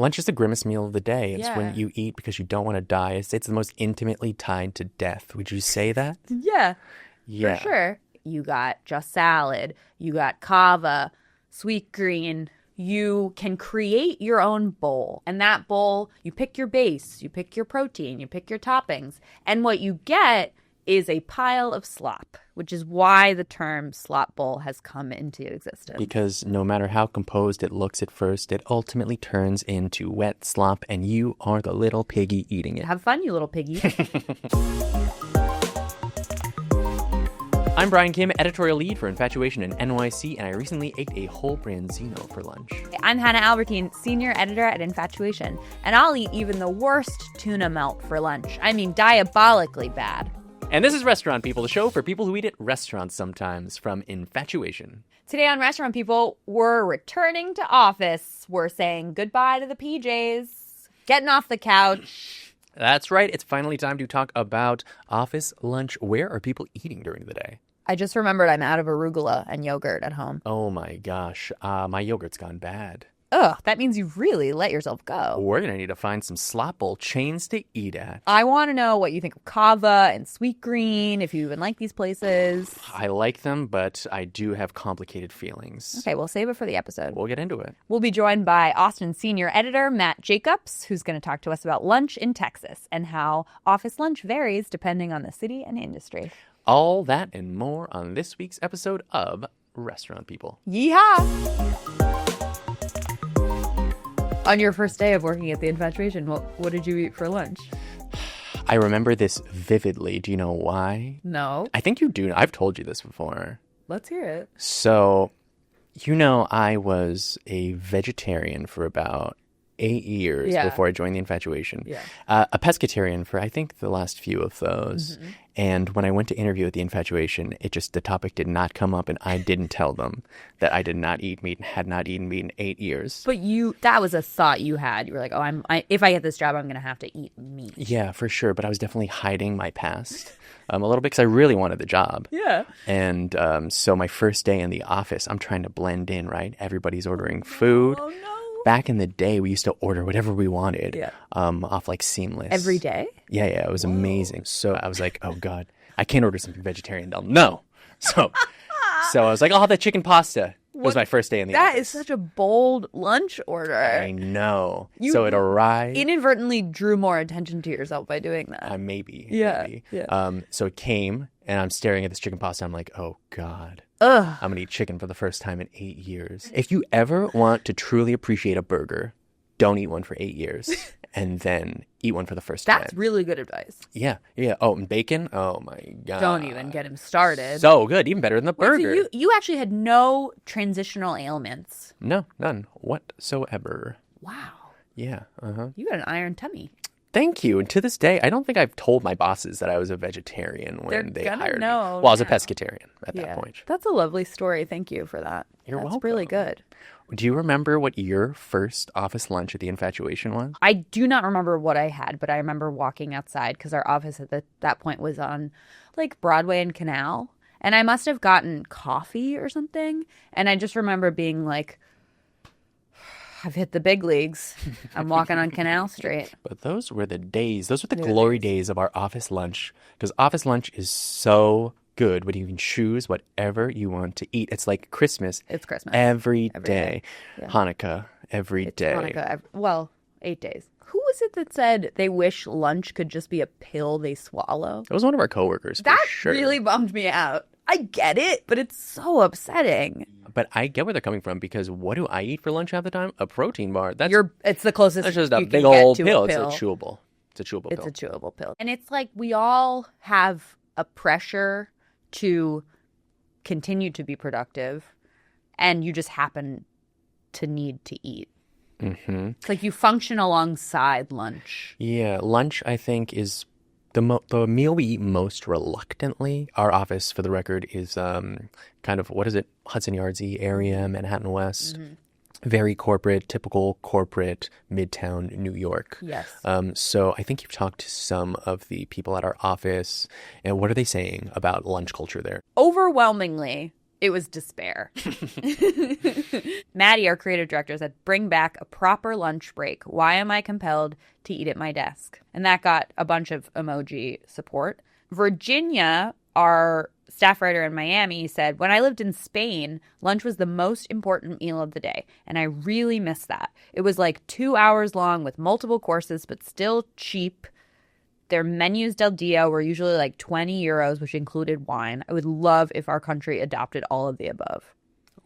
Lunch is the grimmest meal of the day. It's Yeah. when you eat because you don't want to die. It's the most intimately tied to death. Would you say that? Yeah, Yeah. for sure. You got just salad. You got cava, Sweetgreen. You can create your own bowl. And that bowl, you pick your base, you pick your protein, you pick your toppings. And what you get is a pile of slop, which is why the term slop bowl has come into existence. Because no matter how composed it looks at first, it ultimately turns into wet slop, and you are the little piggy eating it. Have fun, you little piggy. I'm Brian Kim, editorial lead for Infatuation and NYC, and I recently ate a whole branzino for lunch. I'm Hannah Albertine, senior editor at Infatuation, and I'll eat even the worst tuna melt for lunch. I mean, diabolically bad. And this is Restaurant People, the show for people who eat at restaurants sometimes, from Infatuation. Today on Restaurant People, we're returning to office. We're saying goodbye to the PJs, getting off the couch. That's right. It's finally time to talk about office lunch. Where are people eating during the day? I just remembered I'm out of arugula and yogurt at home. Oh my gosh. My yogurt's gone bad. Ugh, that means you really let yourself go. We're going to need to find some Slop Bowl chains to eat at. I want to know what you think of Cava and Sweetgreen, if you even like these places. I like them, but I do have complicated feelings. Okay, we'll save it for the episode. We'll get into it. We'll be joined by Austin senior editor Matt Jacobs, who's going to talk to us about lunch in Texas and how office lunch varies depending on the city and industry. All that and more on this week's episode of Restaurant People. Yeehaw! On your first day of working at the Infatuation, what did you eat for lunch? I remember this vividly. Do you know why? No. I think you do. I've told you this before. Let's hear it. So, I was a vegetarian for about 8 years before I joined the Infatuation. Yeah. A pescatarian for, I think, the last few of those. Mm-hmm. And when I went to interview at the Infatuation, the topic did not come up, and I didn't tell them that I did not eat meat and had not eaten meat in 8 years. But that was a thought you had. You were like, if I get this job, I'm going to have to eat meat. Yeah, for sure. But I was definitely hiding my past a little bit because I really wanted the job. Yeah. And so my first day in the office, I'm trying to blend in, right? Everybody's ordering food. Oh, no. Back in the day, we used to order whatever we wanted off like Seamless. Every day? Yeah, it was amazing. So I was like, oh, God, I can't order something vegetarian. They'll know. So I was like, I'll have that chicken pasta. It was my first day in the office. That is such a bold lunch order. I know. So it arrived. Inadvertently drew more attention to yourself by doing that. Maybe. Yeah. Maybe. Yeah. So it came, and I'm staring at this chicken pasta. I'm like, oh, God. Ugh. I'm going to eat chicken for the first time in 8 years. If you ever want to truly appreciate a burger, don't eat one for 8 years and then eat one for the first time. That's really good advice. Yeah. Oh, and bacon? Oh, my God. Don't even get him started. So good. Even better than the burger. So you actually had no transitional ailments. No, none whatsoever. Wow. Yeah. Uh-huh. You got an iron tummy. Thank you. And to this day, I don't think I've told my bosses that I was a vegetarian when they hired me. Well, I was a pescatarian at that point. That's a lovely story. Thank you for that. You're welcome. That's really good. Do you remember what your first office lunch at the Infatuation was? I do not remember what I had, but I remember walking outside because our office at that point was on like Broadway and Canal. And I must have gotten coffee or something. And I just remember being like, I've hit the big leagues. I'm walking on Canal Street. But those were the days. Those were the glory days of our office lunch. Because office lunch is so good when you can choose whatever you want to eat. It's like Christmas. It's Christmas. Every day. Yeah. Hanukkah every day. Hanukkah, 8 days. Who was it that said they wish lunch could just be a pill they swallow? It was one of our coworkers. That for sure. really bummed me out. I get it, but it's so upsetting. But I get where they're coming from because what do I eat for lunch half the time? A protein bar. It's the closest. That's just a you big can old get to pill. a pill. It's a chewable pill. It's a chewable pill. And it's like we all have a pressure to continue to be productive, and you just happen to need to eat. Mm-hmm. It's like you function alongside lunch. Yeah, lunch I think is the meal we eat most reluctantly. Our office, for the record, is kind of, what is it, Hudson Yards-y area, Manhattan West. Mm-hmm. Very corporate, typical corporate, midtown New York. Yes. So I think you've talked to some of the people at our office, and what are they saying about lunch culture there? Overwhelmingly, It was despair. Maddie, our creative director, said, bring back a proper lunch break. Why am I compelled to eat at my desk? And that got a bunch of emoji support. Virginia, our staff writer in Miami, said, when I lived in Spain, lunch was the most important meal of the day. And I really miss that. It was like 2 hours long with multiple courses, but still cheap. Their menus del dia were usually like 20 euros, which included wine. I would love if our country adopted all of the above.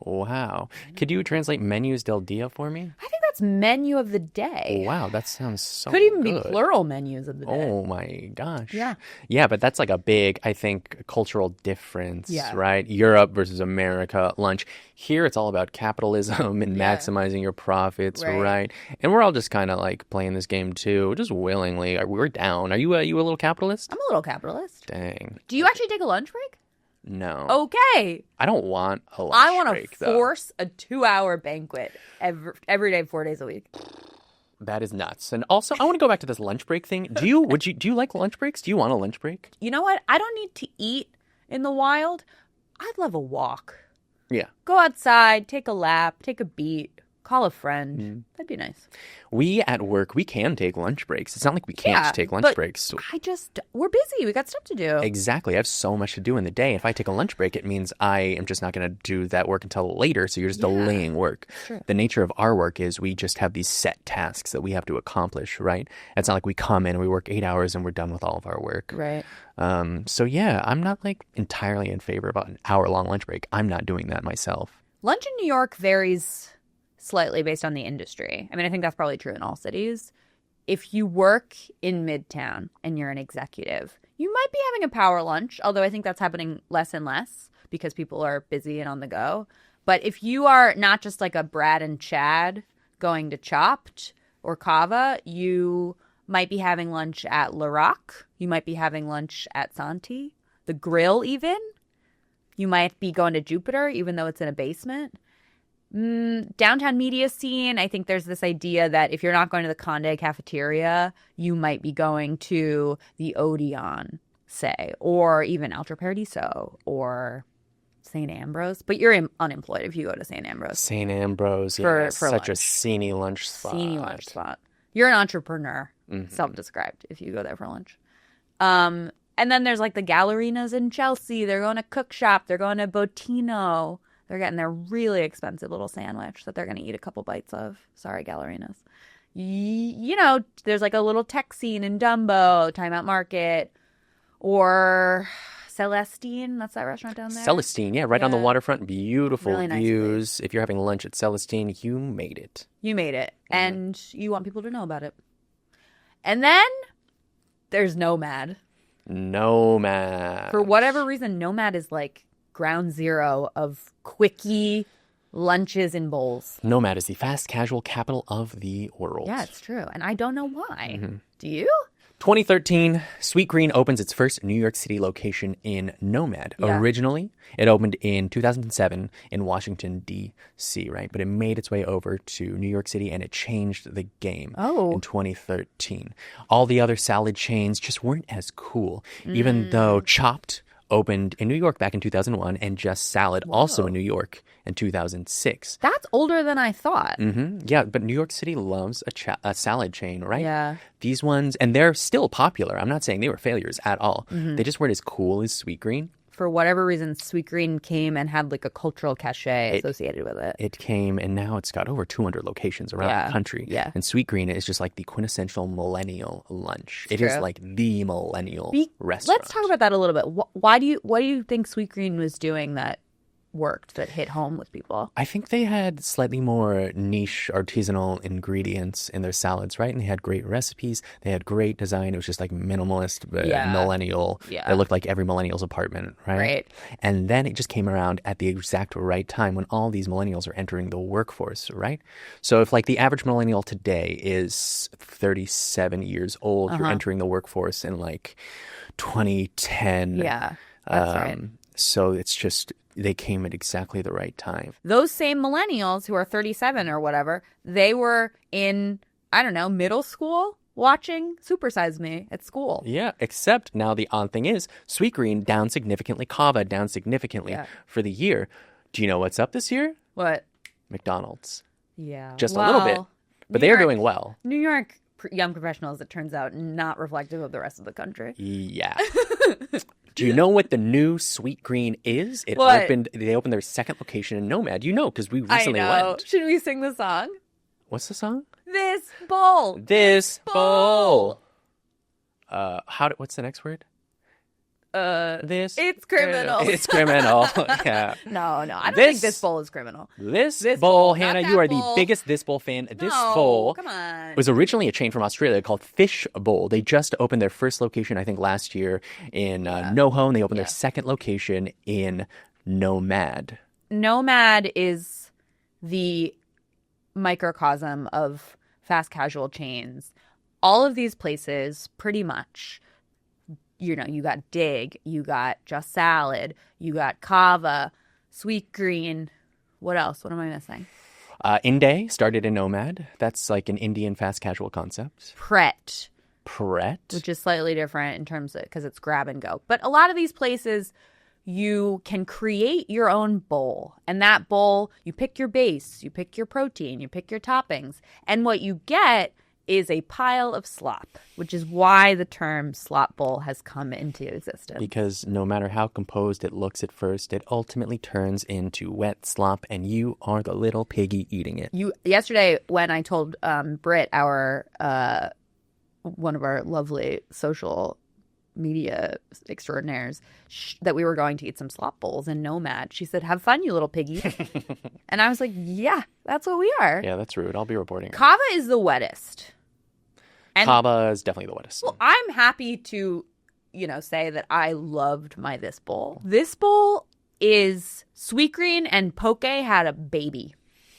Wow. Could you translate menus del dia for me? I think that's menu of the day. Wow, that sounds so Could even good. be plural menus of the day. Oh my gosh. Yeah. Yeah, but that's like a big, I think, cultural difference, Yeah. right? Europe versus America lunch. Here it's all about capitalism and maximizing your profits, right? And we're all just kind of like playing this game too, just willingly. We're down. Are you a little capitalist? I'm a little capitalist. Dang. Do you actually take a lunch break? No. Okay. I don't want a lunch I want break, to force a 2-hour banquet every day, 4 days a week. That is nuts. And also, I want to go back to this lunch break thing. Do you like lunch breaks? Do you want a lunch break? You know what? I don't need to eat in the wild. I'd love a walk. Yeah. Go outside, take a lap, take a beat, call a friend. That'd be nice. We at work, we can take lunch breaks. It's not like we can't take lunch breaks. We're busy. We got stuff to do. Exactly. I have so much to do in the day. If I take a lunch break, it means I am just not going to do that work until later. So you're just delaying work. True. The nature of our work is we just have these set tasks that we have to accomplish, right? It's not like we come in and we work 8 hours and we're done with all of our work. Right. So yeah, I'm not like entirely in favor of an hour-long lunch break. I'm not doing that myself. Lunch in New York varies slightly based on the industry. I mean, I think that's probably true in all cities. If you work in Midtown and you're an executive, you might be having a power lunch, although I think that's happening less and less because people are busy and on the go. But if you are not just like a Brad and Chad going to Chopped or Cava, you might be having lunch at Le Rock. You might be having lunch at Santi, the Grill even. You might be going to Jupiter, even though it's in a basement. Downtown media scene, I think there's this idea that if you're not going to the Conde cafeteria, you might be going to the Odeon, say, or even Alto Paradiso or St. Ambrose. But you're unemployed if you go to St. Ambrose. St. Ambrose, for such lunch. a sceney lunch spot. Sceney lunch spot. You're an entrepreneur, self-described, if you go there for lunch. And then there's like the Gallerinas in Chelsea. They're going to Cook Shop. They're going to Botino. They're getting their really expensive little sandwich that they're going to eat a couple bites of. Sorry, Gallerinas. You know, there's like a little tech scene in Dumbo, Time Out Market, or Celestine. That's that restaurant down there. Celestine, yeah, right on the waterfront. Beautiful Really nice views. If you're having lunch at Celestine, you made it. You made it. And you want people to know about it. And then there's Nomad. Nomad. For whatever reason, Nomad is like ground zero of quickie lunches in bowls. Nomad is the fast casual capital of the world. Yeah, it's true. And I don't know why. Do you? 2013, Sweetgreen opens its first New York City location in Nomad. Yeah. Originally, it opened in 2007 in Washington, D.C., right? But it made its way over to New York City and it changed the game in 2013. All the other salad chains just weren't as cool, even though Chopped opened in New York back in 2001 and Just Salad also in New York in 2006. That's older than I thought. Yeah, but New York City loves a salad chain, right? Yeah. These ones, and they're still popular. I'm not saying they were failures at all. They just weren't as cool as Sweetgreen. For whatever reason, Sweetgreen came and had like a cultural cachet associated with it. It came, and now it's got over 200 locations around the country. Yeah. And Sweetgreen is just like the quintessential millennial lunch. It is like the millennial restaurant. Let's talk about that a little bit. What do you think Sweetgreen was doing that worked, that hit home with people? I think they had slightly more niche artisanal ingredients in their salads, right? And they had great recipes. They had great design. It was just like minimalist, millennial. Yeah. It looked like every millennial's apartment, right? Right. And then it just came around at the exact right time when all these millennials are entering the workforce, right? So if like the average millennial today is 37 years old, you're entering the workforce in like 2010. Yeah, that's right. So it's just, they came at exactly the right time. Those same millennials who are 37 or whatever, they were in, I don't know, middle school watching Supersize Me at school. Yeah, except now the odd thing is Sweetgreen down significantly, Cava down significantly for the year. Do you know what's up this year? What? McDonald's. Yeah. Just a little bit. But they are doing well. New York young professionals, it turns out, not reflective of the rest of the country. Yeah. Do you know what the new Sweetgreen is? They opened their second location in Nomad. You know, because we recently went. Should we sing the song? What's the song? This bowl. This bowl. What's the next word? It's criminal. It's criminal. Yeah. No, I don't think this bowl is criminal. This bowl, Hannah, you are the biggest This Bowl fan. This bowl come on. was originally a chain from Australia called Fish Bowl. They just opened their first location, I think, last year in NoHo, and they opened their second location in Nomad. Nomad is the microcosm of fast casual chains. All of these places, pretty much, you know, you got Dig, you got Just Salad, you got Cava, Sweetgreen. What else? What am I missing? Midday started in Nomad. That's like an Indian fast casual concept. Pret. Which is slightly different in terms of, because it's grab and go. But a lot of these places, you can create your own bowl. And that bowl, you pick your base, you pick your protein, you pick your toppings. And what you get is a pile of slop, which is why the term slop bowl has come into existence. Because no matter how composed it looks at first, it ultimately turns into wet slop, and you are the little piggy eating it. Yesterday, when I told Britt, our one of our lovely social media extraordinaires, that we were going to eat some slop bowls in Nomad, she said, "Have fun, you little piggy." And I was like, yeah, that's what we are. Yeah, that's rude. I'll be reporting. Cava is the wettest. And, Cava is definitely the wettest. Well, I'm happy to, say that I loved my This Bowl. This Bowl is Sweetgreen and Poke had a baby.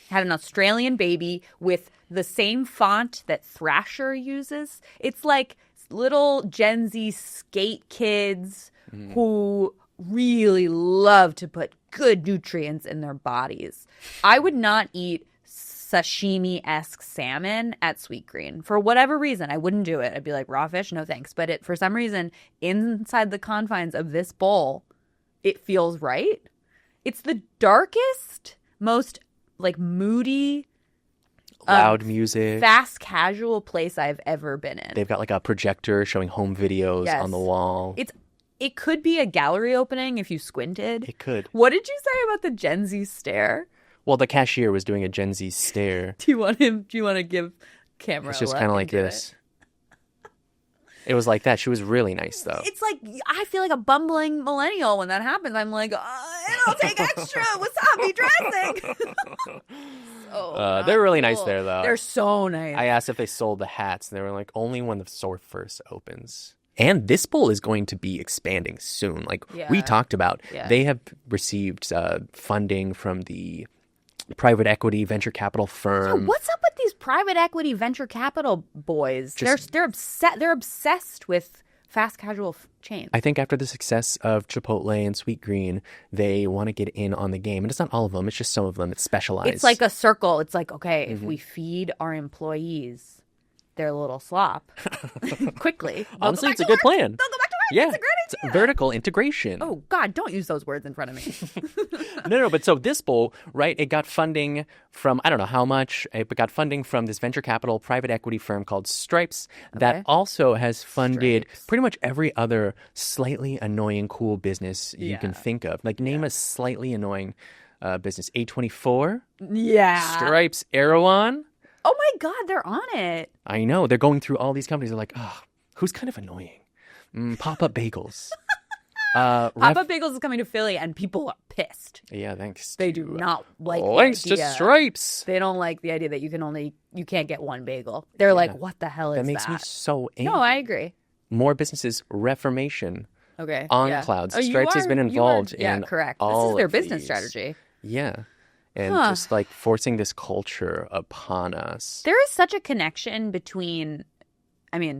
Had an Australian baby with the same font that Thrasher uses. It's like little Gen Z skate kids who really love to put good nutrients in their bodies. I would not eat sashimi-esque salmon at Sweetgreen. For whatever reason, I wouldn't do it. I'd be like, raw fish, no thanks. But for some reason, inside the confines of this bowl, it feels right. It's the darkest, most moody, loud music, fast casual place I've ever been in. They've got like a projector showing home videos on the wall. It could be a gallery opening if you squinted. It could. What did you say about the Gen Z stare? Well, the cashier was doing a Gen Z stare. Do you want to give camera? It's just kind of like this. It was like that. She was really nice, though. It's like, I feel like a bumbling millennial when that happens. I'm like, it'll take extra wasabi dressing. They're really nice there, though. They're so nice. I asked if they sold the hats, and they were like, only when the store first opens. And this bowl is going to be expanding soon. We talked about, they have received funding from the private equity venture capital firm. Yeah, what's up with these private equity venture capital boys? They're obsessed with fast casual chains. I think after the success of Chipotle and Sweetgreen, they want to get in on the game. And it's not all of them. It's just some of them. It's specialized. It's like a circle. It's like, okay, if we feed our employees their little slop quickly. Honestly, it's a good plan. They'll go back to work. Yeah, It's a great idea. It's vertical integration. Oh, God, don't use those words in front of me. No, but so this bowl, right, it got funding from, I don't know how much, but got funding from this venture capital private equity firm called Stripes that also has funded pretty much every other slightly annoying cool business you can think of. Name a slightly annoying business. A24? Yeah. Stripes, Erewhon? Oh my God, they're on it. I know. They're going through all these companies. They're like, who's kind of annoying? Pop-up bagels. Pop-up bagels is coming to Philly, and people are pissed. Yeah, thanks. They do not like thanks the idea. to Stripes. They don't like the idea that you can't get one bagel. They're like, what the hell is that? That makes me so angry. No, I agree. More businesses, Reformation. Okay. On Cloud. Stripes has been involved in correct. all This is their of business these. strategy. Yeah. And just forcing this culture upon us. There is such a connection between,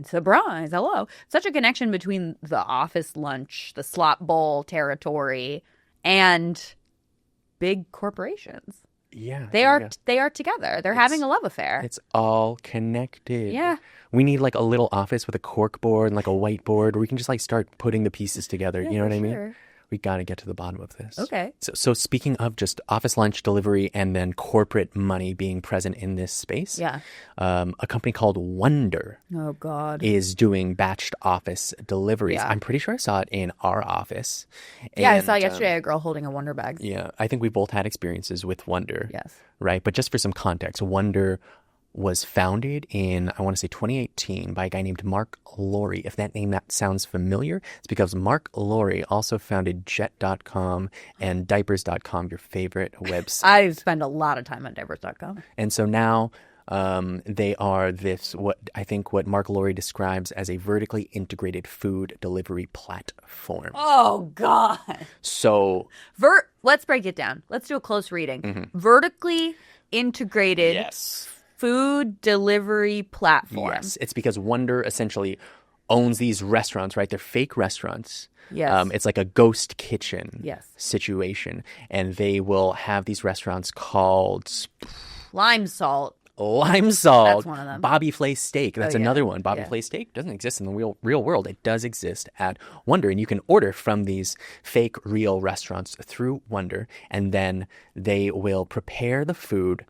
surprise, hello. Such a connection between the office lunch, the slop bowl territory, and big corporations. Yeah. They yeah. are together. They're having a love affair. It's all connected. Yeah. We need like a little office with a cork board and like a whiteboard where we can just like start putting the pieces together. Yeah, you know for what I mean? sure. We got to get to the bottom of this. Okay. So speaking of just office lunch delivery and then corporate money being present in this space, Yeah. A company called Wonder Oh, God. is doing batched office deliveries. Yeah. I'm pretty sure I saw it in our office. Yeah, I And, saw yesterday a girl holding a Wonder bag. yeah, I think we both had experiences with Wonder. Yes. Right? But just for some context, Wonder was founded in, I want to say 2018 by a guy named Mark Laurie. If that name that sounds familiar, it's because Mark Laurie also founded Jet.com and Diapers.com, your favorite website. I spend a lot of time on diapers.com. And so now they are what Mark Laurie describes as a vertically integrated food delivery platform. Oh, God. So Let's break it down. Let's do a close reading. Vertically integrated yes. food delivery platform. Yes, it's because Wonder essentially owns these restaurants, right? They're fake restaurants. Yes. It's like a ghost kitchen Yes. situation. And they will have these restaurants called Lime salt. Lime Salt. That's one of them. Bobby Flay Steak. That's yeah. another one. Bobby Yeah. Flay Steak doesn't exist in the real world. It does exist at Wonder. And you can order from these fake real restaurants through Wonder. And then they will prepare the food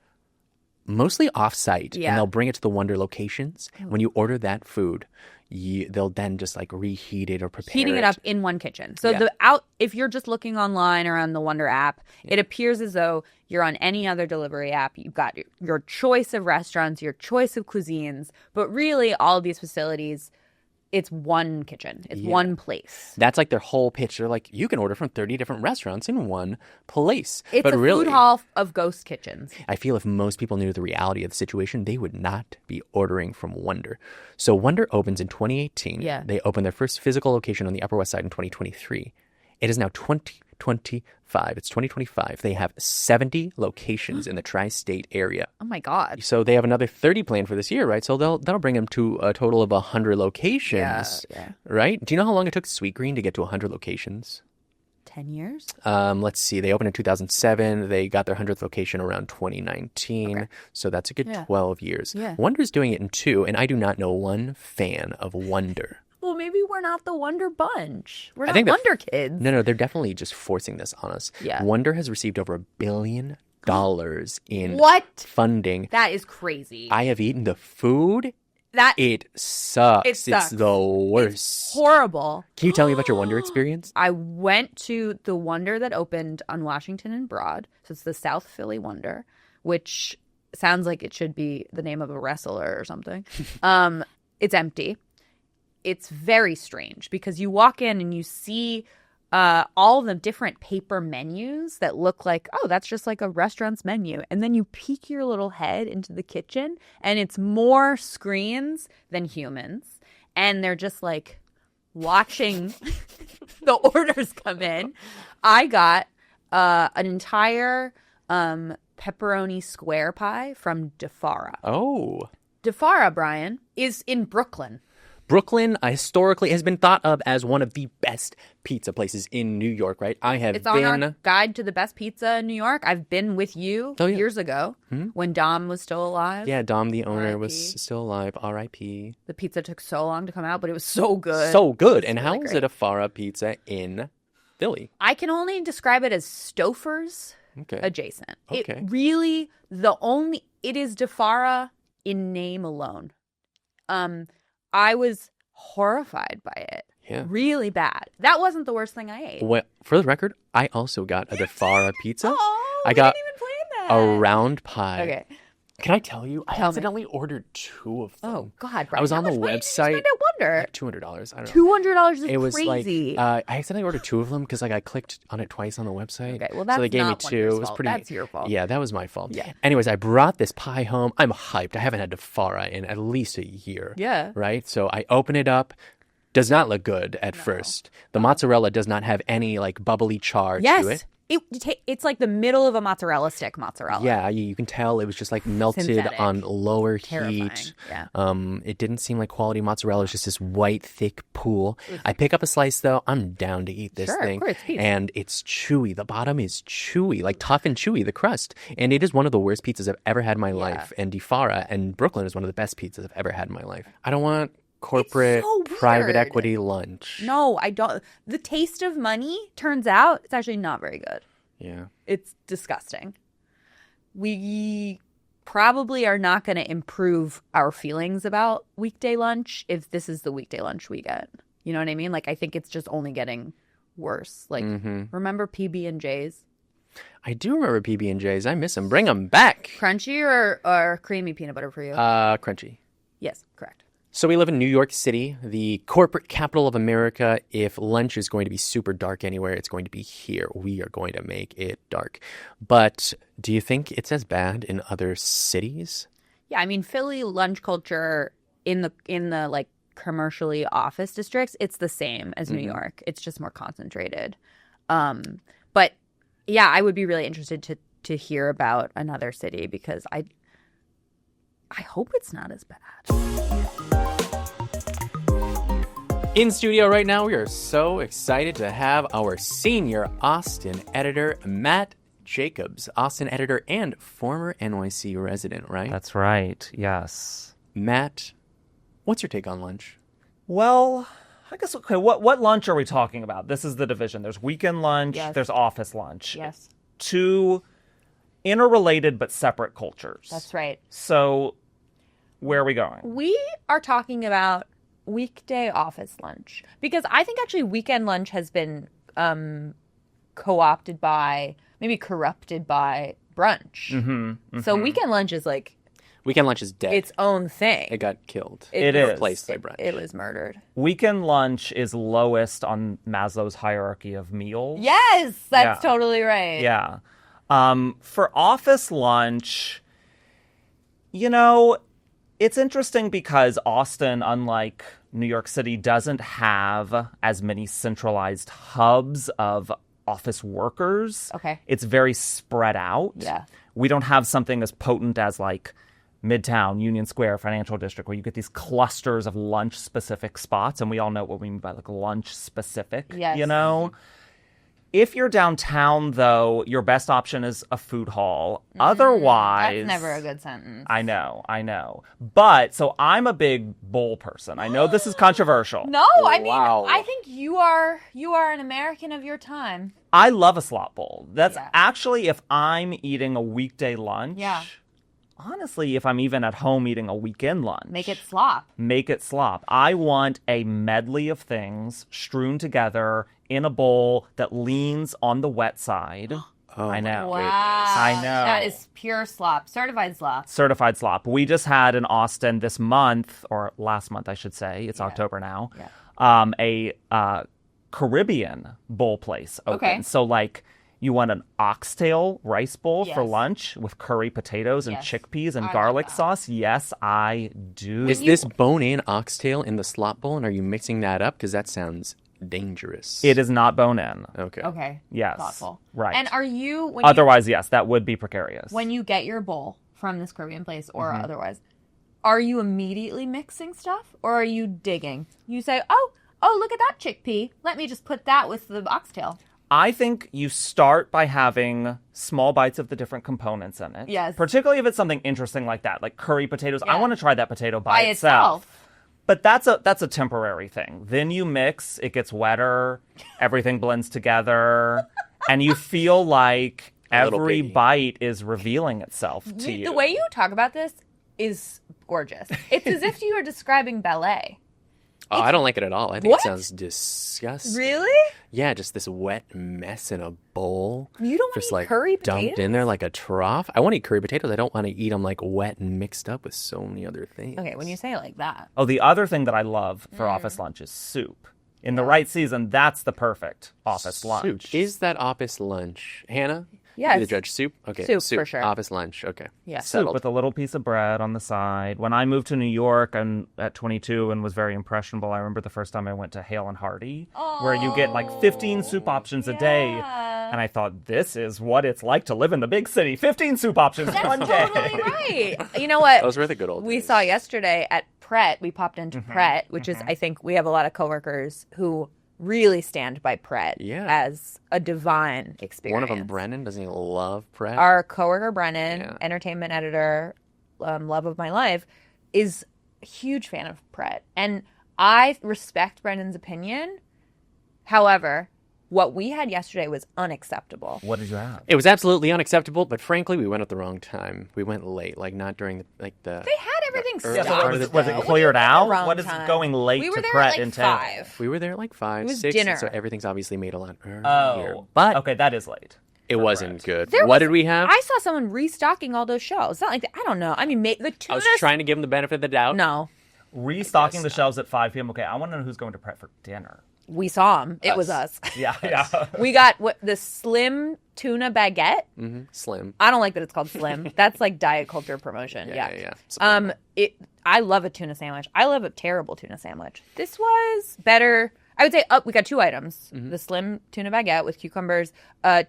mostly off-site, Yeah. and they'll bring it to the Wonder locations. When you order that food, they'll then just like reheat it or prepare Heating it up in one kitchen. So Yeah. if you're just looking online or on the Wonder app, it appears as though you're on any other delivery app. You've got your choice of restaurants, your choice of cuisines, but really all of these facilities, it's one kitchen. It's one place. That's like their whole pitch. They're like, you can order from 30 different restaurants in one place. It's but a really, food hall of ghost kitchens. I feel if most people knew the reality of the situation, they would not be ordering from Wonder. So Wonder opens in 2018. Yeah. They opened their first physical location on the Upper West Side in 2023. It is now 2025. It's 2025. They have 70 locations in the tri-state area. Oh my God. So they have another 30 planned for this year, right? So that'll bring them to a total of 100 locations, Yeah. right? Do you know how long it took Sweetgreen to get to 100 locations? 10 years? Let's see. They opened in 2007. They got their 100th location around 2019. Okay. So that's a good Yeah. 12 years. Yeah. Wonder's doing it in 2, and I do not know one fan of Wonder. Well, maybe we're not the Wonder bunch. We're I not think that- Wonder kids. No, they're definitely just forcing this on us. Yeah. Wonder has received over $1 billion in What? funding. That is crazy. I have eaten the food. That It sucks. It sucks. It's the worst. horrible. Can you tell me about your Wonder experience? I went to the Wonder that opened on Washington and Broad. So it's the South Philly Wonder, which sounds like it should be the name of a wrestler or something. It's empty. It's very strange because you walk in and you see all the different paper menus that look like, oh, that's just like a restaurant's menu. And then you peek your little head into the kitchen and it's more screens than humans. And they're just like watching the orders come in. I got an entire pepperoni square pie from DeFara. Oh. DeFara, Brian, is in Brooklyn. Brooklyn historically has been thought of as one of the best pizza places in New York, right? I have It's on our guide to the best pizza in New York. I've been with you years ago when Dom was still alive. Yeah, Dom, the owner, R.I.P. was still alive. R.I.P. The pizza took so long to come out, but it was so good. So good. And really how is great. it a Farah pizza in Philly? I can only describe it as Stouffer's Okay. adjacent. Okay. It really, it is DeFara in name alone. I was horrified by it. Yeah. Really bad. That wasn't the worst thing I ate. Well, for the record, I also got a DeFara pizza. Oh, I got we didn't even plan that. a round pie. Okay. Can I tell you? I Tell me. accidentally ordered 2 of them. Oh God, Brian, I was how on the much money did you website. spend at Wonder? $200. I don't know. $200 is It was crazy. like I accidentally ordered 2 of them because like I clicked on it twice on the website. Okay, well, so that's they gave not me 2. Wonder's It was fault. pretty. That's your fault. Yeah, that was my fault. Yeah. Anyways, I brought this pie home. I'm hyped. I haven't had DeFara in at least a year. Yeah. Right. So I open it up. Does not look good at first. The mozzarella does not have any like bubbly char to it. It's like the middle of a mozzarella stick mozzarella. Yeah, you can tell it was just like melted Synthetic. on lower Terrifying. heat. Yeah. It didn't seem like quality mozzarella. It was just this white, thick pool. I pick up a slice though. I'm down to eat this Sure, thing. of course, please. And it's chewy. The bottom is chewy, like tough and chewy, the crust. And it is one of the worst pizzas I've ever had in my life. And DiFara and Brooklyn is one of the best pizzas I've ever had in my life. I don't want corporate so private weird. equity lunch. No, I don't. The taste of money, turns out, it's actually not very good. Yeah. It's disgusting. We probably are not going to improve our feelings about weekday lunch if this is the weekday lunch we get. You know what I mean? Like, I think it's just only getting worse. Like, remember PB&Js? I do remember PB&Js. I miss them. Bring them back. Crunchy or creamy peanut butter for you? Crunchy. Yes, correct. So we live in New York City, the corporate capital of America. If lunch is going to be super dark anywhere, it's going to be here. We are going to make it dark. But do you think it's as bad in other cities? Yeah, I mean, Philly lunch culture in the like commercially office districts, it's the same as New York. It's just more concentrated. But yeah, I would be really interested to hear about another city because I hope it's not as bad. In studio right now, we are so excited to have our senior Austin editor, Matt Jacobs. Austin editor and former NYC resident, right? That's right, yes. Matt, what's your take on lunch? Well, I guess, okay, what lunch are we talking about? This is the division. There's weekend lunch, Yes. there's office lunch. Yes, Two interrelated but separate cultures. that's right. So, where are we going? We are talking about weekday office lunch because I think actually weekend lunch has been co-opted by, maybe corrupted by brunch. So weekend lunch is like Weekend lunch is dead. its own thing. It got killed. It is. Replaced by brunch. It was murdered. Weekend lunch is lowest on Maslow's hierarchy of meals. Yes, that's Yeah. totally right. Yeah. For office lunch, you know, it's interesting because Austin, unlike New York City, doesn't have as many centralized hubs of office workers. Okay. It's very spread out. Yeah. We don't have something as potent as like Midtown, Union Square, Financial District, where you get these clusters of lunch-specific spots, and we all know what we mean by like lunch-specific, Yes. you know? If you're downtown, though, your best option is a food hall. Otherwise... That's never a good sentence. I know. But, so I'm a big bowl person. I know this is controversial. No, I mean, Wow. I think you are an American of your time. I love a slop bowl. That's Yeah. actually if I'm eating a weekday lunch. Yeah. Honestly, if I'm even at home eating a weekend lunch. Make it slop. Make it slop. I want a medley of things strewn together in a bowl that leans on the wet side. Oh, I know. Wow. I know. That is pure slop. Certified slop. Certified slop. We just had in Austin this month, or last month, I should say. It's October now. Yeah. A Caribbean bowl place open. Okay. So, like, you want an oxtail rice bowl for Yes. lunch with curry potatoes and Yes. chickpeas and I love garlic that. sauce? Yes, I do. Is this bone-in oxtail in the slop bowl, and are you mixing that up? Because that sounds dangerous. It is not bone-in. Okay. Okay. Yes. Thoughtful. Right. And are you Otherwise, yes, that would be precarious. when you get your bowl from this Caribbean place or otherwise, are you immediately mixing stuff or are you digging? You say, oh, look at that chickpea. Let me just put that with the oxtail. I think you start by having small bites of the different components in it. Yes. Particularly if it's something interesting like that, like curry potatoes. I Yeah. want to try that potato by itself. But that's a temporary thing. Then you mix, it gets wetter, everything blends together, and you feel like little every piggy. bite is revealing itself to you. The way you talk about this is gorgeous. It's as if you were describing ballet. Oh, I don't like it at all. I think What? it sounds disgusting. Really? Yeah, just this wet mess in a bowl. You don't want just to eat like curry dumped potatoes? in there like a trough. I want to eat curry potatoes. I don't want to eat them like wet and mixed up with so many other things. Okay, when you say it like that. Oh, the other thing that I love for office lunch is soup. In the right season, that's the perfect office lunch. Soup. Is that office lunch? Hannah? Yes. You're the judge. Soup? Okay. Soup, for sure. Office lunch. Okay. Yeah. Soup Settled. with a little piece of bread on the side. When I moved to New York and at 22 and was very impressionable, I remember the first time I went to Hale and Hearty, where you get like 15 soup options a day. And I thought, this is what it's like to live in the big city. 15 soup options one day. Totally right. You know what? Those were the good old We days. saw yesterday at Pret. We popped into Pret, which is, I think, we have a lot of coworkers who really stand by Pret as a divine experience. One of them, Brennan, doesn't he love Pret? Our coworker Brennan, entertainment editor, love of my life, is a huge fan of Pret. And I respect Brennan's opinion. However, what we had yesterday was unacceptable. What did you have? It was absolutely unacceptable, but frankly, we went at the wrong time. We went late, like not during the They had everything early stocked. part of the Was it day. cleared out? Wrong What is time. going late We were to there Pret at like entail? 5. We were there at like 5, It was 6, dinner. so everything's obviously made a lot earlier. Oh, But okay, that is late. it wasn't good. There What was- did we have? I saw someone restocking all those shelves. It's not like I don't know. I mean, the tuna. I was trying to give them the benefit of the doubt. No, Restocking the shelves at 5 p.m. Okay, I want to know who's going to Pret for dinner. we saw them. It was us. Yeah, yeah. We got the slim tuna baguette. Slim. I don't like that it's called slim. That's like diet culture promotion. Yeah. I love a tuna sandwich. I love a terrible tuna sandwich. This was better. I would say we got 2 items. The slim tuna baguette with cucumbers,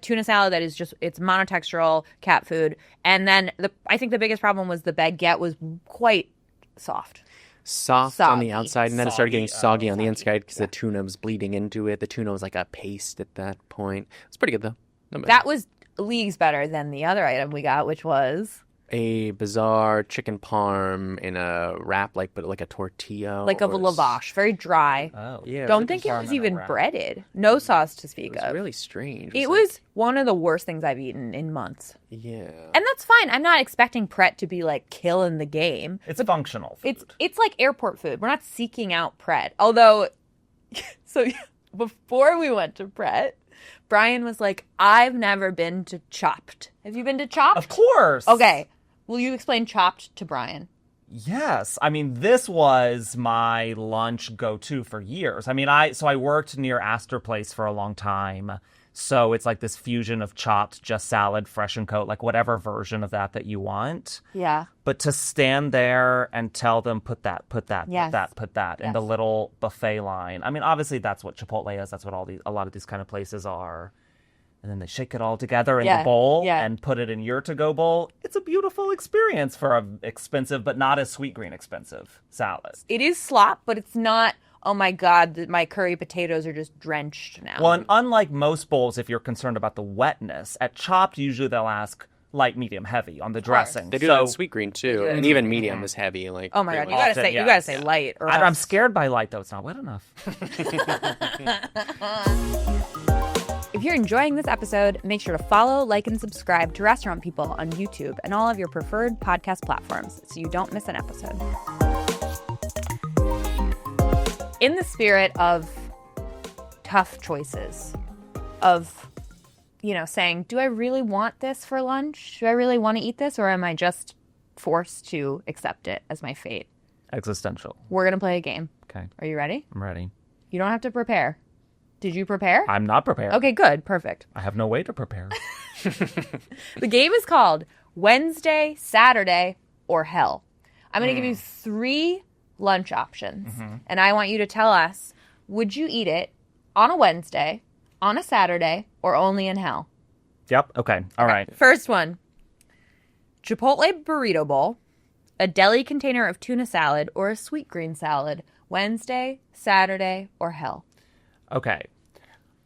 tuna salad that is just, it's monotextural cat food. And then I think the biggest problem was the baguette was quite soft. Soft on the Soggy. outside, and then it started getting soggy on the soggy. inside because the tuna was bleeding into it. The tuna was like a paste at that point. It's pretty good, though. Not bad. That was leagues better than the other item we got, which was a bizarre chicken parm in a wrap, but like a tortilla. like of a or lavash, very dry. Oh. Yeah. Don't think it parm was in a even wrap. breaded. No sauce to It speak was of. really strange. It was one of the worst things I've eaten in months. Yeah. And that's fine. I'm not expecting Pret to be like killing the game. It's functional food. It's like airport food. We're not seeking out Pret. Although, so before we went to Pret, Bryan was like, I've never been to Chopped. Have you been to Chopped? Of course. Okay. Will you explain Chopped to Bryan? Yes. I mean, this was my lunch go-to for years. I mean, I worked near Astor Place for a long time. So it's like this fusion of Chopped, just salad, fresh and coat, like whatever version of that you want. Yeah. But to stand there and tell them, put that, Yes. put that in the little buffet line. I mean, obviously that's what Chipotle is. That's what a lot of these kind of places are. And then they shake it all together in the bowl and put it in your to-go bowl. It's a beautiful experience for an expensive, but not as Sweetgreen expensive salad. It is slop, but it's not, oh my God, my curry potatoes are just drenched now. Well, and unlike most bowls, if you're concerned about the wetness, at Chopped, usually they'll ask light, medium, heavy on the dressing. They do that in Sweetgreen too, and even medium is heavy. Like, oh my God, really. you gotta Often, say you yes. gotta say light. Or I'm else- scared by light, though. It's not wet enough. If you're enjoying this episode, make sure to follow, like, and subscribe to Restaurant People on YouTube and all of your preferred podcast platforms so you don't miss an episode. In the spirit of tough choices, of, saying, do I really want this for lunch? Do I really want to eat this? Or am I just forced to accept it as my fate? Existential. We're going to play a game. Okay, Are you ready? I'm ready. You don't have to prepare. Did you prepare? I'm not prepared. Okay, good. Perfect. I have no way to prepare. The game is called Wednesday, Saturday, or Hell. I'm going to give you 3 lunch options, and I want you to tell us, would you eat it on a Wednesday, on a Saturday, or only in Hell? Yep. Okay. All right. First one, Chipotle burrito bowl, a deli container of tuna salad, or a Sweetgreen salad, Wednesday, Saturday, or Hell. Okay.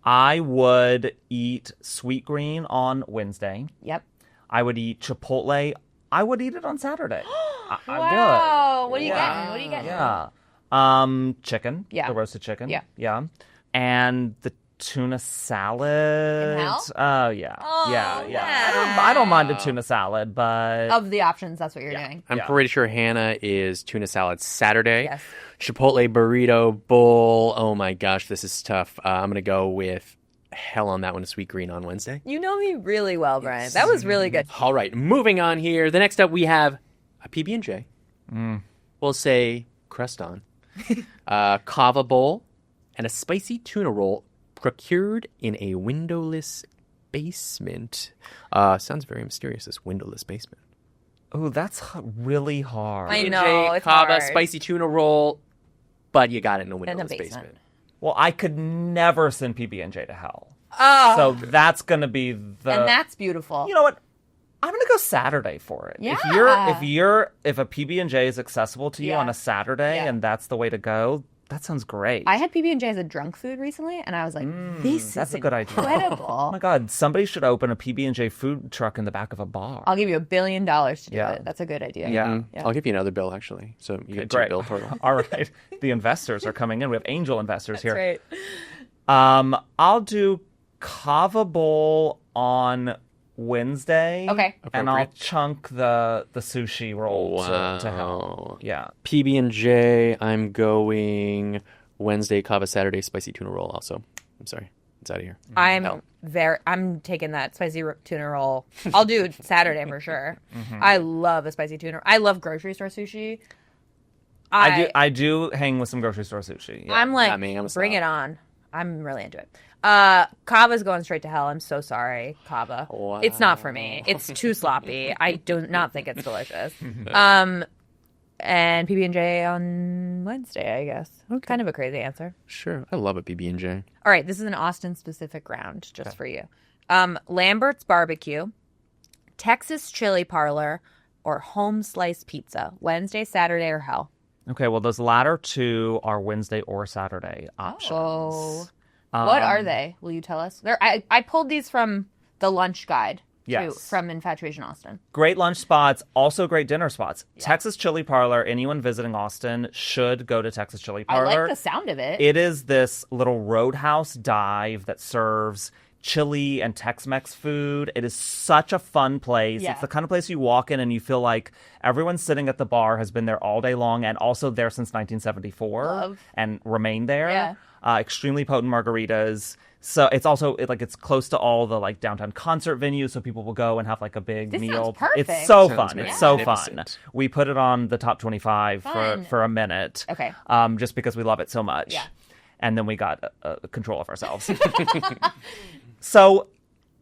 I would eat Sweetgreen on Wednesday. Yep. I would eat Chipotle. I would eat it on Saturday. I Wow. would. What are you getting? What are you getting? Yeah. Chicken. Yeah. The roasted chicken. Yeah. Yeah. And the tuna salad. In hell? Oh, yeah. Oh, yeah. yeah. I don't mind a tuna salad, but Of the options, that's what you're doing. I'm pretty sure Hannah is tuna salad Saturday. Yes. Chipotle burrito bowl. Oh my gosh, this is tough. I'm gonna go with Hell on that one. Sweetgreen on Wednesday. You know me really well, Bryan. That was really good. All right, moving on here. The next up we have a PB&J. We'll say crust on. Cava bowl and a spicy tuna roll procured in a windowless basement. Sounds very mysterious, this windowless basement. oh, that's really hard. I PB&J, know, it's Cava, hard. spicy tuna roll, but you got it in a windowless basement. basement. Well, I could never send PB&J to hell. Oh, So that's going to be the... and that's beautiful. You know what? I'm going to go Saturday for it. Yeah. If a PB&J is accessible to you on a Saturday and that's the way to go, that sounds great. I had PB&J as a drunk food recently, and I was like, that's a good idea. incredible. Oh my God, somebody should open a PB&J food truck in the back of a bar. I'll give you $1 billion to do Yeah. it. That's a good idea. Yeah. I'll give you another bill, actually. So you get two Great. bill total. All right. The investors are coming in. We have angel investors here. Right. I'll do Cava Bowl on Wednesday. Okay. And I'll Appropriate. chunk the sushi roll to hell. Yeah. PB&J, I'm going Wednesday, Cava, Saturday, spicy tuna roll also. I'm sorry. It's out of here. I'm taking that spicy tuna roll. I'll do Saturday for sure. I love a spicy tuna. I love grocery store sushi. I do hang with some grocery store sushi. Yeah. I'm like, Not me, I'm a bring snob. it on. I'm really into it. Kava's going straight to hell. I'm so sorry, Cava. Wow. It's not for me. It's too sloppy. I do not think it's delicious. And PB&J on Wednesday, I guess. Kind of a crazy answer. Sure. I love a PB&J. All right, this is an Austin-specific round just for you. Lambert's Barbecue, Texas Chili Parlor, or Home Slice Pizza. Wednesday, Saturday, or hell? Okay, well, those latter two are Wednesday or Saturday options. Oh. What are they? Will you tell us? I pulled these from the lunch guide. Yes. From Infatuation Austin. Great lunch spots, also great dinner spots. Texas Chili Parlor, anyone visiting Austin should go to Texas Chili Parlor. I like the sound of it. It is this little roadhouse dive that serves chili and Tex-Mex food. It is such a fun place. Yeah. It's the kind of place you walk in and you feel like everyone sitting at the bar has been there all day long and also there since 1974 Love. and remained there. Yeah. Extremely potent margaritas. So it's also it's close to all the like downtown concert venues, so people will go and have like a big This meal. sounds perfect. It's so Sounds fun. It's so fun. magnificent. We put it on the top 25 Fun. for a minute. Okay. Just because we love it so much. Yeah. And then we got control of ourselves. So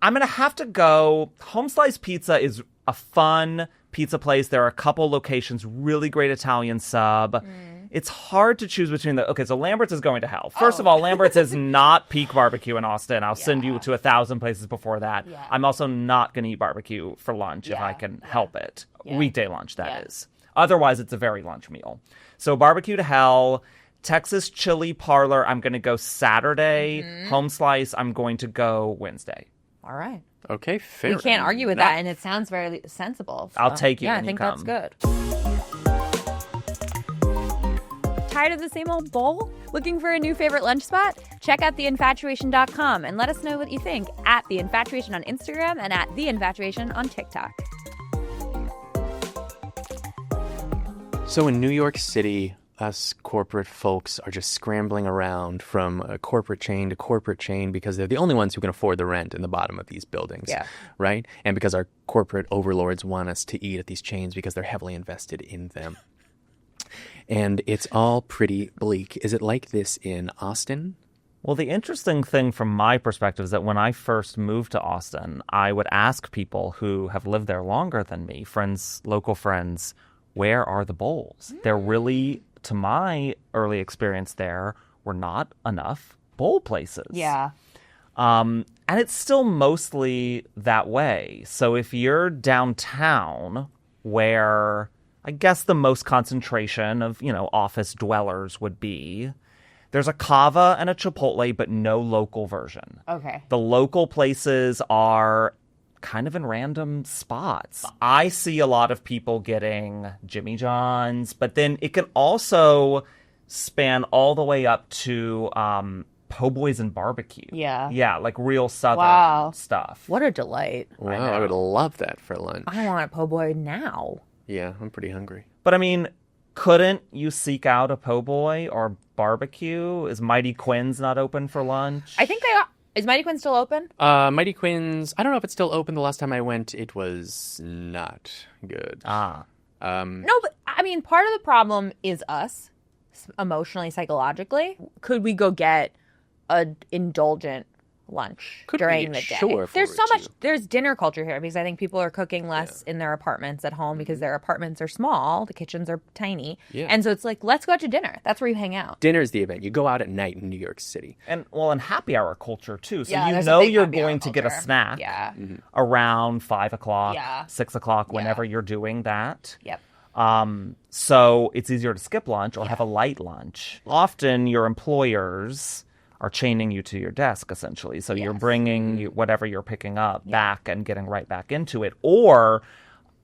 I'm going to have to go. Home Slice Pizza is a fun pizza place. There are a couple locations, really great Italian sub. It's hard to choose between the... Okay, so Lambert's is going to hell. First of all, Lambert's is not peak barbecue in Austin. I'll send you to 1,000 places before that. Yeah. I'm also not going to eat barbecue for lunch if I can help it. Yeah. Weekday lunch, that Yeah. is. Otherwise, it's a very lunch meal. So barbecue to hell. Texas Chili Parlor, I'm going to go Saturday. Home Slice, I'm going to go Wednesday. All right. Okay, fair. You can't argue with that, and it sounds very sensible. I'll take you Yeah, when I think you that's come. good. Tired of the same old bowl? Looking for a new favorite lunch spot? Check out theinfatuation.com and let us know what you think at The Infatuation on Instagram and at The Infatuation on TikTok. So in New York City, us corporate folks are just scrambling around from a corporate chain to corporate chain because they're the only ones who can afford the rent in the bottom of these buildings. Yeah. Right? And because our corporate overlords want us to eat at these chains because they're heavily invested in them. And it's all pretty bleak. Is it like this in Austin? Well, the interesting thing from my perspective is that when I first moved to Austin, I would ask people who have lived there longer than me, friends, local friends, where are the bowls? There really, to my early experience there, were not enough bowl places. Yeah. And it's still mostly that way. So if you're downtown where I guess the most concentration of, office dwellers would be, there's a Cava and a Chipotle, but no local version. Okay. The local places are kind of in random spots. I see a lot of people getting Jimmy John's, but then it can also span all the way up to po' boys and barbecue. Yeah. Yeah, like real southern Wow. stuff. What a delight. Wow, I would love that for lunch. I want a po' boy now. Yeah, I'm pretty hungry. But I mean, couldn't you seek out a po' boy or barbecue? Is Mighty Quinn's not open for lunch? I think they are. Is Mighty Quinn still open? Mighty Quinn's, I don't know if it's still open. The last time I went, it was not good. Ah. No, but I mean, part of the problem is us, emotionally, psychologically. Could we go get a indulgent lunch Could during be, the day. sure, if There's we so were much. to. There's dinner culture here because I think people are cooking less in their apartments at home because their apartments are small. The kitchens are tiny. Yeah. And so it's like, let's go out to dinner. That's where you hang out. Dinner's the event. You go out at night in New York City. And happy hour culture too. So Yeah, you there's a know big you're happy hour going to get a culture. snack Yeah. around 5 o'clock, Yeah. 6 o'clock, whenever you're doing that. Yep. So it's easier to skip lunch or have a light lunch. Often your employers are chaining you to your desk, essentially. So you're bringing whatever you're picking up back and getting right back into it. Or,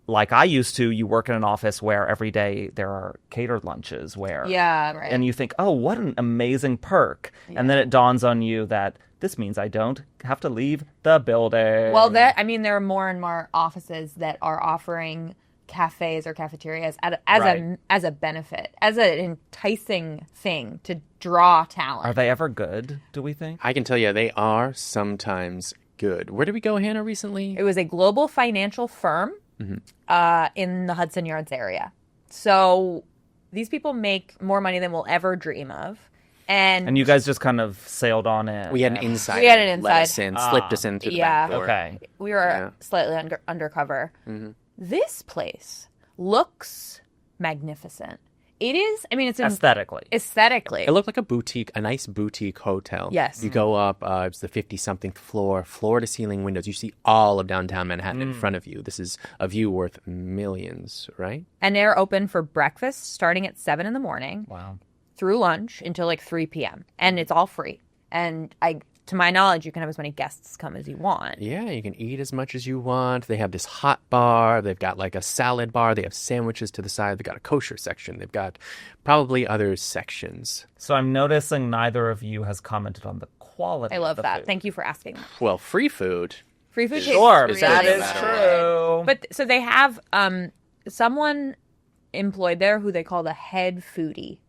like I used to, you work in an office where every day there are catered lunches where... Yeah, right. And you think, oh, what an amazing perk. And then it dawns on you that this means I don't have to leave the building. Well, there are more and more offices that are offering cafes or cafeterias as a benefit, as an enticing thing to draw talent. Are they ever good, do we think? I can tell you they are sometimes good. Where did we go, Hannah, recently? It was a global financial firm in the Hudson Yards area. So these people make more money than we'll ever dream of. And And you guys just kind of sailed on in. We had an inside. We had an Let inside. us in, slipped us in through the Yeah. back door. Okay. we were slightly undercover. This place looks magnificent. It is, I mean, it's Aesthetically. aesthetically. It looked like a nice boutique hotel. Yes. You go up, it's the 50-something floor to ceiling windows. You see all of downtown Manhattan in front of you. This is a view worth millions, right? And they're open for breakfast starting at 7 in the morning. Wow. Through lunch until like 3 p.m. And it's all free. And to my knowledge, you can have as many guests come as you want. Yeah, you can eat as much as you want. They have this hot bar. They've got like a salad bar. They have sandwiches to the side. They've got a kosher section. They've got probably other sections. So I'm noticing neither of you has commented on the quality. I love of the that. food. Thank you for asking. Well, free food. Free food tastes Sure, really that is good. true. But so they have someone employed there who they call the head foodie.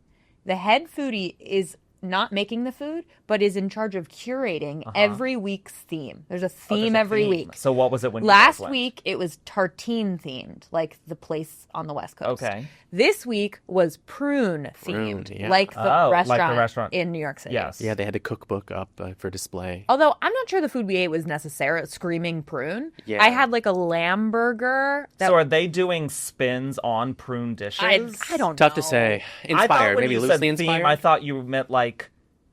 The head foodie is not making the food, but is in charge of curating every week's theme. There's a theme every week. So what was it when you Last guys went? week, it was tartine themed, like the place on the West Coast. Okay. This week was prune themed, Prune, yeah. like the Oh, like the restaurant restaurant. in New York City. Yes. Yeah, they had the cookbook up for display. Although I'm not sure the food we ate was necessarily screaming prune. Yeah. I had like a lamb burger. That So are they doing spins on prune dishes? I don't Tough know. to say. I thought Inspired, when maybe you loosely said theme, inspired. I thought you meant like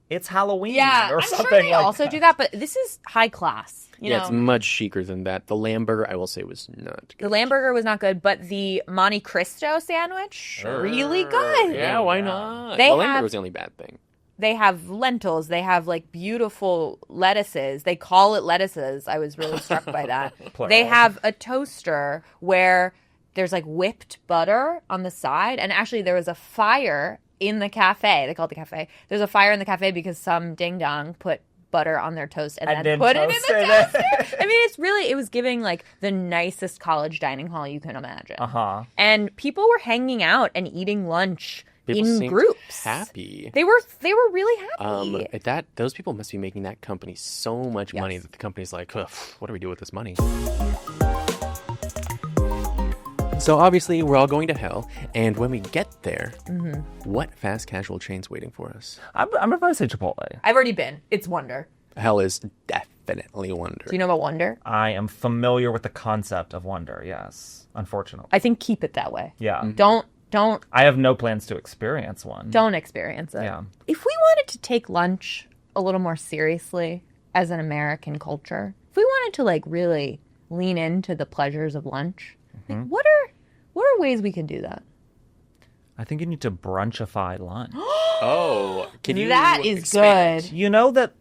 it's Halloween Yeah, or I'm something sure they like also that. do that, but this is high class. You yeah, know? it's much chicer than that. The lamb burger, I will say, was not The good. lamb burger was not good, but the Monte Cristo sandwich, really good. Yeah, why not? They the lamb have- burger was the only bad thing. They have lentils. They have like beautiful lettuces. They call it lettuces. I was really struck by that. Plural. They have a toaster where there's like whipped butter on the side. And actually there was a fire in the cafe. They call it the cafe. There's a fire in the cafe because some ding dong put butter on their toast and then put it in the toasted toaster. I mean, it was giving like the nicest college dining hall you can imagine. Uh-huh. And people were hanging out and eating lunch People in seemed groups. happy. They were really happy. Those people must be making that company so much money that the company's like, "Ugh, what do we do with this money?" So obviously, we're all going to hell, and when we get there, what fast casual chain's waiting for us? I'm going to say Chipotle. I've already been. It's Wonder. Hell is definitely Wonder. Do you know about Wonder? I am familiar with the concept of Wonder, yes. Unfortunately. I think keep it that way. Yeah. Don't I have no plans to experience one. experience it. Yeah. If we wanted to take lunch a little more seriously as an American culture, if we wanted to like really lean into the pleasures of lunch, like, what are ways we can do that? I think you need to brunchify lunch. Oh, can you That is expand? good.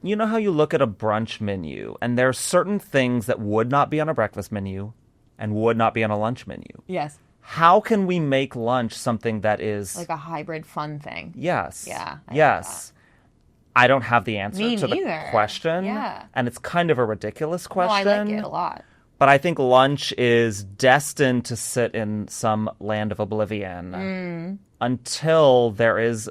You know how you look at a brunch menu and there's certain things that would not be on a breakfast menu and would not be on a lunch menu. Yes. How can we make lunch something that is Like a hybrid fun thing. yes. Yeah, I Yes. I don't have the answer Me to the neither. question. Yeah. And it's kind of a ridiculous No, question. I like it a lot. But I think lunch is destined to sit in some land of oblivion until there is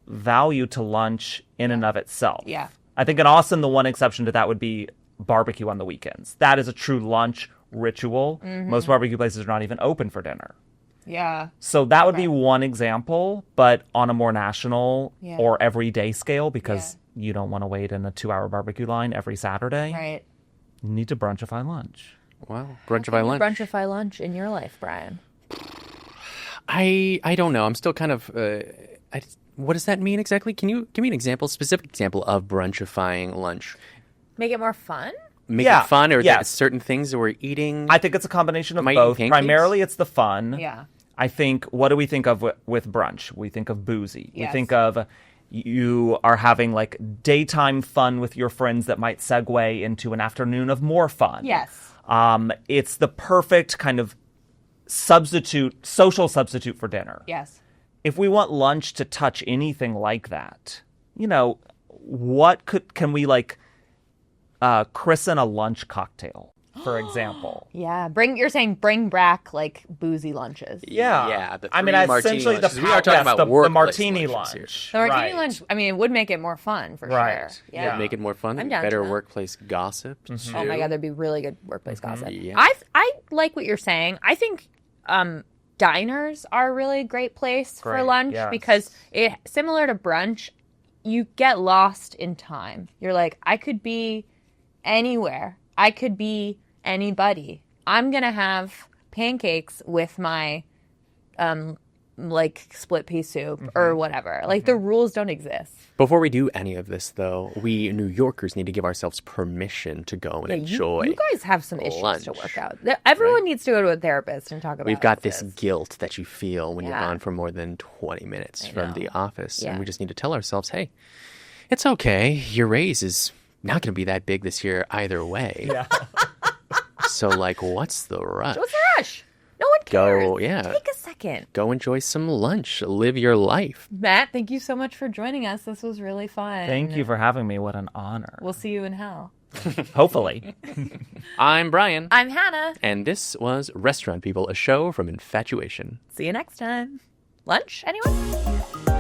value to lunch in and of itself. Yeah. I think in Austin, the one exception to that would be barbecue on the weekends. That is a true lunch ritual. Most barbecue places are not even open for dinner. Yeah. So that would be one example, but on a more national Yeah. or everyday scale, because you don't want to wait in a 2-hour barbecue line every Saturday. Right. You need to brunchify lunch. Wow, brunchify lunch. Brunchify lunch in your life, Bryan. I don't know. I'm still kind of. What does that mean exactly? Can you give me an example, specific example of brunchifying lunch? Make it more fun? Make Yeah, it fun, or yes. certain things that we're eating. I think it's a combination of Am I eating both. pancakes? Primarily, it's the fun. Yeah. I think, what do we think of with brunch? We think of boozy. Yes. We think of you are having like daytime fun with your friends that might segue into an afternoon of more fun. Yes. It's the perfect kind of social substitute for dinner. Yes. If we want lunch to touch anything like that, can we like christen a lunch cocktail, for example? Yeah. You're saying bring back like boozy lunches. Yeah, the I mean, three martini essentially lunches. We are talking about the workplace martini lunches here. lunch. The martini Right. lunch, I mean, it would make it more fun for Right. sure. Yeah. Make it more fun. I'm down Better for that. workplace gossip. Oh my God, there'd be really good workplace gossip. Yeah. I like what you're saying. I think diners are a really great place for Great, lunch yes. because similar to brunch, you get lost in time. You're like, I could be anywhere. I could be anybody. I'm gonna have pancakes with my like split pea soup or whatever. Like the rules don't exist. Before we do any of this, though, we New Yorkers need to give ourselves permission to go and enjoy. You guys have some issues lunch, to work out. Everyone needs to go to a therapist and talk about. We've got this guilt that you feel when you're Yeah. gone for more than 20 minutes from the office. Yeah. And we just need to tell ourselves, hey, it's okay. Your raise is not going to be that big this year either way. Yeah. So, like, what's the rush? What's the rush? No one cares. Go, yeah. Take a second. Go enjoy some lunch. Live your life. Matt, thank you so much for joining us. This was really fun. Thank you for having me. What an honor. We'll see you in hell. Hopefully. I'm Bryan. I'm Hannah. And this was Restaurant People, a show from Infatuation. See you next time. Lunch, anyone?